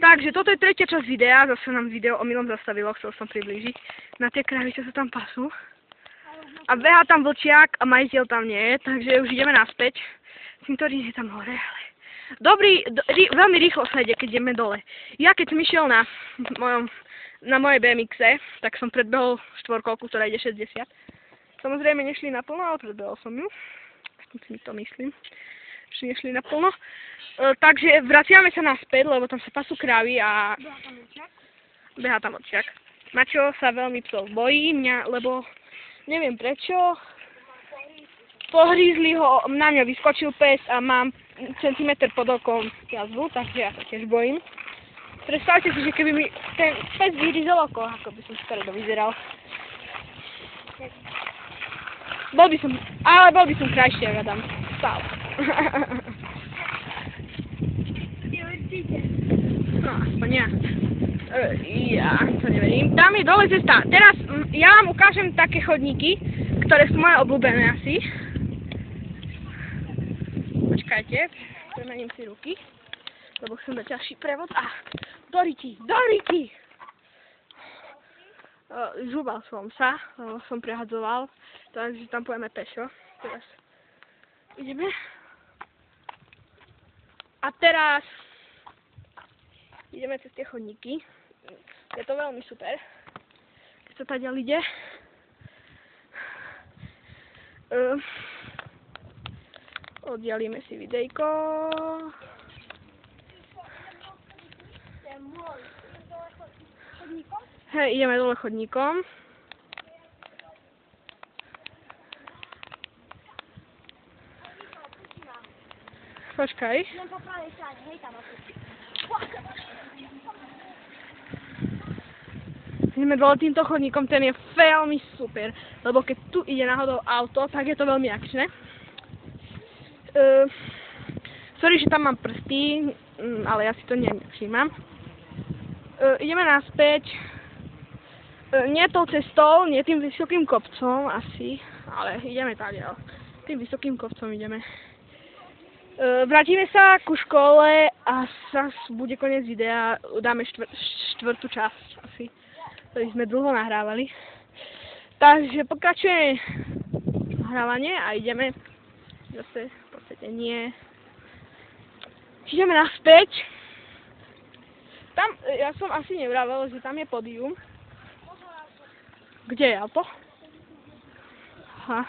Takže toto je tretia časť videa, zase nám video omylom zastavilo, chcel som priblížiť na tie kravy, čo sa tam pasú. A behá tam vlčiak a majiteľ tam nie je, takže už ideme naspäť. Cintorín je tam hore, ale... Veľmi rýchlo sa ide, keď ideme dole. Ja keď som išiel na mojej BMX-e, tak som predbehol štvorkolku, ktorá ide 60. Samozrejme nešli naplno, ale predbehol som ju. Si to myslím, že nešli naplno. Takže vraciame sa naspäť, lebo tam sa pasú kravy a... Behá tam vlčiak. Mačo sa veľmi psov bojí mňa, lebo neviem prečo. Pohrízli ho, na mňa vyskočil pes a mám centimetr pod okom jazvu, takže ja sa tiež bojím. Predstavte si, že keby mi ten pes vyhryzol oko, ako by som spredo vyzeral. Bol by som krajší, ak Adam. Stále. No, aspoň ja. Ja to neverím. Tam je dole cesta. Teraz ja vám ukážem také chodníky, ktoré sú moje obľúbené asi. Počkajte, premením si ruky, lebo chcem dať ťažší prevod. Doriti! Žúbal som sa, lebo som prehadzoval, takže tam pôjdeme pešo. Teraz ideme. A teraz ideme cez tie chodníky. Je to veľmi super, keď sa tady ide. Oddialíme si videjko. Hej, ideme dole chodníkom. Počkaj. Ideme dole týmto chodníkom, ten je veľmi super, lebo keď tu ide náhodou auto, tak je to veľmi akčné. Sorry, že tam mám prsty, ale ja si to nevšímam. Ideme naspäť. Nie tou cestou, nie tým vysokým kopcom asi, ale ideme tady. Tým vysokým kopcom ideme. Vrátime sa ku škole a bude koniec videa. Dáme štvrtú časť asi, ktorý sme dlho nahrávali. Takže pokračujeme nahrávanie a ideme zase v podstate nie. Ideme naspäť. Tam, ja som asi nevravel, že tam je pódium. Kde je auto? Aha.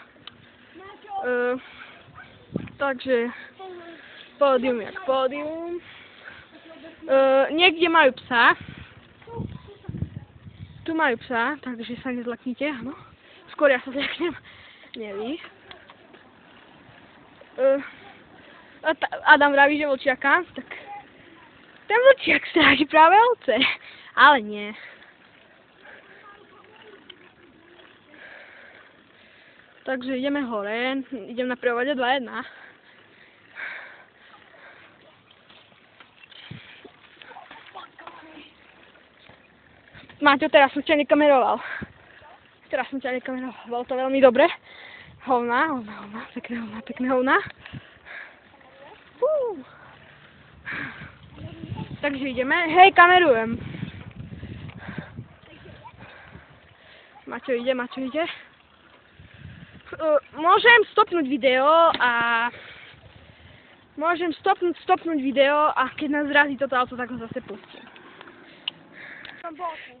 Takže pódium jak pódium. Niekde majú psa. Tu majú psa, takže sa nezlaknite, áno. Skôr ja sa zlaknem. Nie vy. Adam vraví, že vlčiaka, tak ten vlčiak stráži práve ovce, ale nie. Takže ideme hore, idem na prevode 2.1. Máťo, teraz som ťa nekameroval. Bolo to veľmi dobre. Hovna, pekné hovna. Takže ideme. Hej, kamerujem. Maťo ide. Môžem stopnúť video a keď nás zrazí toto auto, tak ho zase pustím.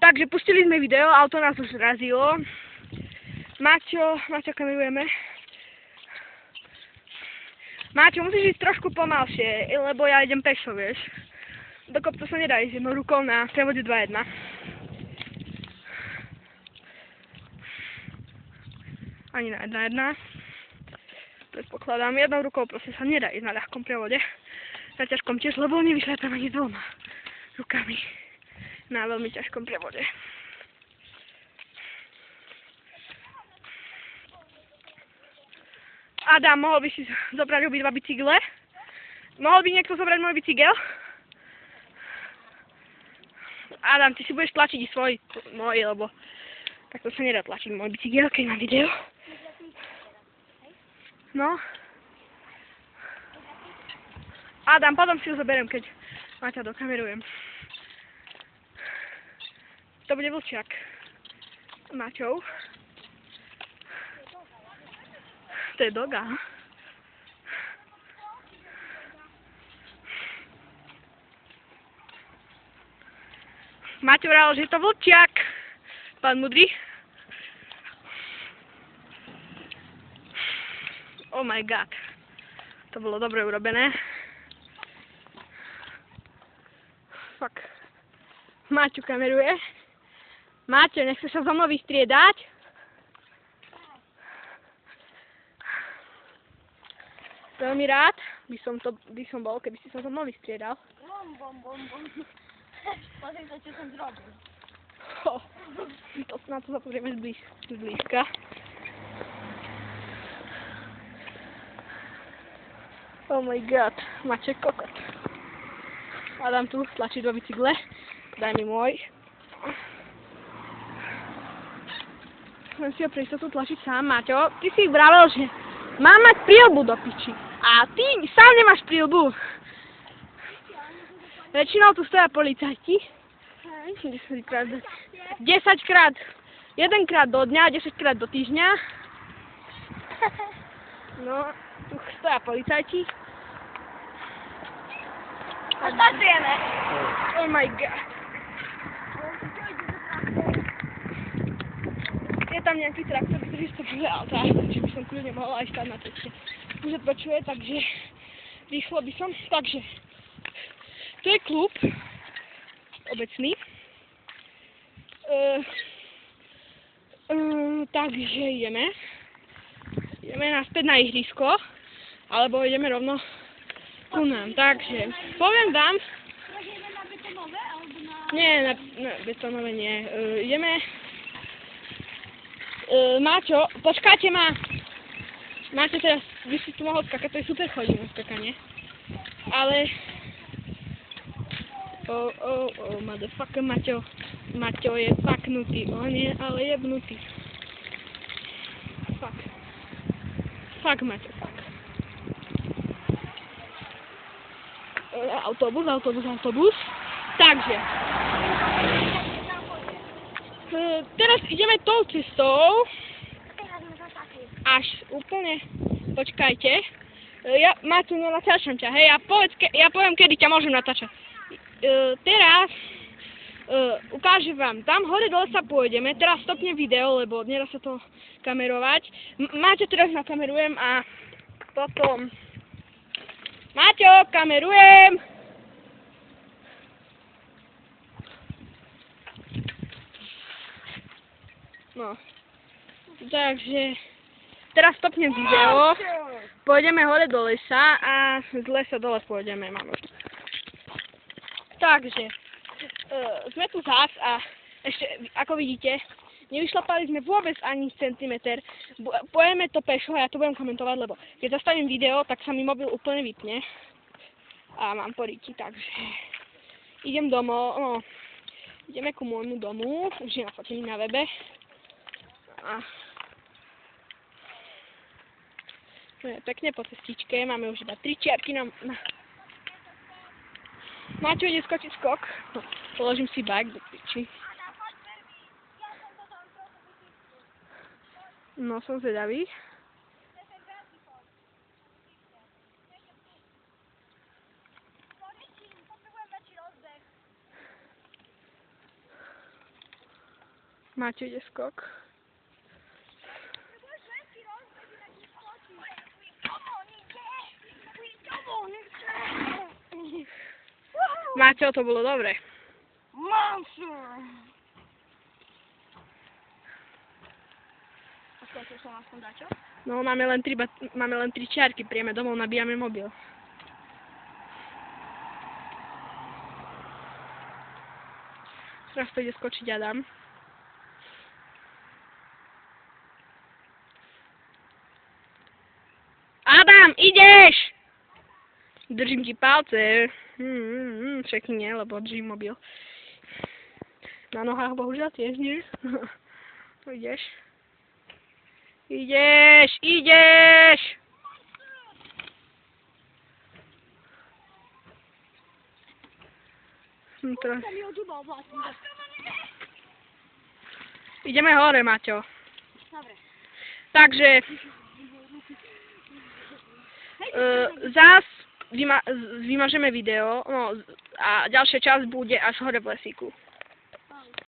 Takže pustili sme video, auto nás už zrazilo. Maťo, kamerujeme. Maťo, musíš ísť trošku pomalšie, lebo ja idem pešo, vieš. Do kopca sa nedá ísť jednou rukou na prevode 2.1. Ani na 1.1. Predpokladám, jednou rukou proste sa nedá ísť na ľahkom prevode. Na ťažkom tiež, lebo nevyšľapám ani dvoma rukami na veľmi ťažkom prevode. Adam, mohol by si zobrať obidva bicykle? Mohol by niekto zobrať môj bicykel? Adam, ty si budeš tlačiť i môj, lebo takto sa nedá tlačiť môj bicykel, keď mám video. No. Adam, potom si ho zoberiem, keď ma ťa dokamerujem. To bude vlčiak. Maťov. To je doga. Maťo vral, že je to vlčiak. Pán Mudrý. Oh my god. To bolo dobre urobené. Fuck. Maťo kameruje. Maťo, nechce sa so mnou vystriedať? Veľmi rád by som bol, keby si sa so mnou vystriedal. Bom. Pozri sa, čo som zrobil. Na to sa pozrieme zblízka. Oh my god, Maček kokot. Adam tu tlačí do bicykle. Daj mi môj. Len si ho pre istotu tlačiť sám, Maťo. Ty si vravel, že mám mať príľbu do piči. A ty sám nemáš príľbu. Väčšinou tu stoja policajti. 10 krát. 1 krát do dňa, 10 krát do týždňa. No, tu stoja policajti. A startujeme. Oh my god. Je tam nejaký traktor, ktorý stopuje auta, takže by som kľudne mohla aj stáť na ceste. Už odpočuje, takže rýchlo by som. Takže, tu je klub obecný. Takže ideme naspäť na ihrisko, alebo ideme rovno ku nám. Takže, poviem vám... Ideme na betonové, alebo na... Nie, na betonové nie. Ideme... Máťo, počkáte ma. Máte teraz, by si tu mohol skakať, to je super chodí na skakanie. Ale... motherfucker, Maťo je faknutý, on je ale jebnutý. Fuck, Maťo, fuck. Autobus. Takže. Teraz ideme tou cestou. Až úplne, počkajte. Maťo, natáčam ťa, hej, ja poviem, kedy ťa môžem natáčať. Teraz ukážem vám, tam hore dole sa pôjdeme, teraz stopnem video, lebo nedá sa to kamerovať. Maťo, teraz nakamerujem a potom... Maťo, kamerujem! No, takže teraz stopnem video, pôjdeme hore do lesa a z lesa dole pôjdeme, máme. Takže, sme tu zás a ešte, ako vidíte, nevyšlapali sme vôbec ani centimeter. Pojeme to pešo a ja to budem komentovať, lebo keď zastavím video, tak sa mi mobil úplne vypne. A mám poríky, takže idem domov, no, ideme ku môjmu domu, už je nafotený na webe. A pekne po cestičke, máme už iba 3 čiarky na... Maťo ide skočiť skok. Položím si bike do piči. No, som zvedavý. Maťo ide skok. Maťo, to bolo dobre. Monster! A skočil som aspoň dačo? No, máme len 3 čiarky, príjeme domov, nabíjame mobil. Teraz to ide skočiť Adam. Adam, ideš! Držím ti palce. Však nie, lebo držím mobil. Na nohách bohužiaľ tiež nie. Ideš. Teraz... Ideme hore, Maťo. Dobre. Takže zás vymažeme video, no a ďalšia časť bude až hore v lesíku.